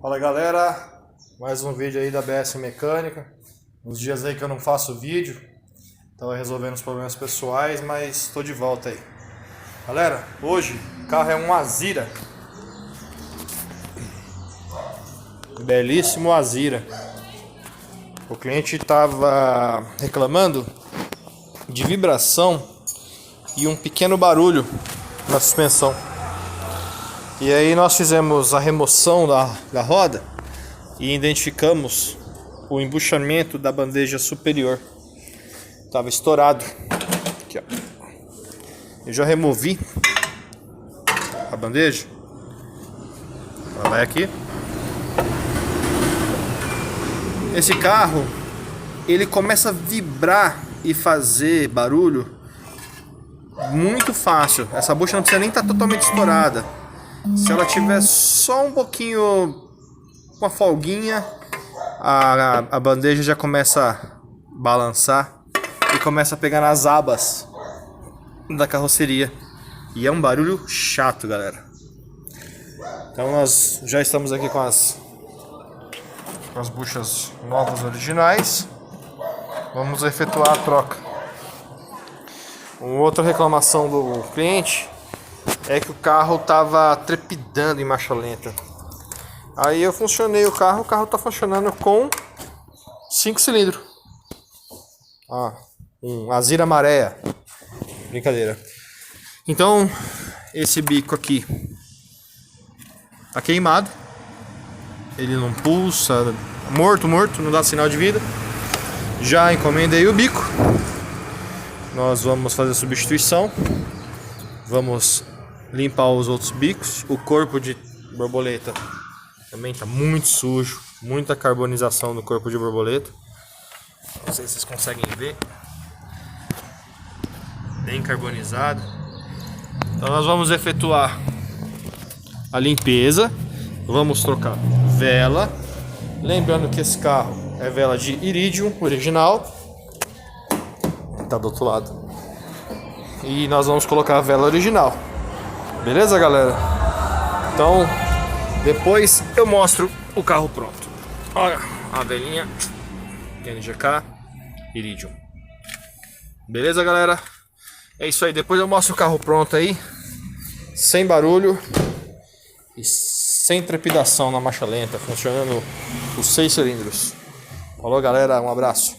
Fala galera, mais um vídeo aí da BS Mecânica. Uns dias aí que eu não faço vídeo, tava resolvendo os problemas pessoais, mas tô de volta aí. Galera, hoje o carro é um Azira, belíssimo Azira. O cliente tava reclamando de vibração e um pequeno barulho na suspensão. E aí nós fizemos a remoção da roda e identificamos o embuchamento da bandeja superior. Estava estourado. Aqui, ó. Eu já removi a bandeja. Ela vai aqui. Esse carro, ele começa a vibrar e fazer barulho muito fácil. Essa bucha não precisa nem estar totalmente estourada. Se ela tiver só um pouquinho com a folguinha, a bandeja já começa a balançar e começa a pegar nas abas da carroceria. E é um barulho chato, galera. Então nós já estamos aqui com as buchas novas originais. Vamos efetuar a troca. Uma outra reclamação do cliente é que o carro estava trepidando em marcha lenta. Aí eu funcionei o carro está funcionando com 5 cilindros. Um Azira Maré. Brincadeira. Então, esse bico aqui tá queimado. Ele não pulsa, morto, não dá sinal de vida. Já encomendei o bico. Nós vamos fazer a substituição. Vamos limpar os outros bicos. O corpo de borboleta também está muito sujo, muita carbonização no corpo de borboleta. Não sei se vocês conseguem ver, bem carbonizado. Então nós vamos efetuar a limpeza. Vamos trocar vela, lembrando que esse carro é vela de Iridium original, está do outro lado, e nós vamos colocar a vela original. Beleza, galera? Então, depois eu mostro o carro pronto. Olha a velinha NGK Iridium. Beleza, galera? É isso aí. Depois eu mostro o carro pronto aí, sem barulho e sem trepidação na marcha lenta, funcionando os 6 cilindros. Falou, galera. Um abraço.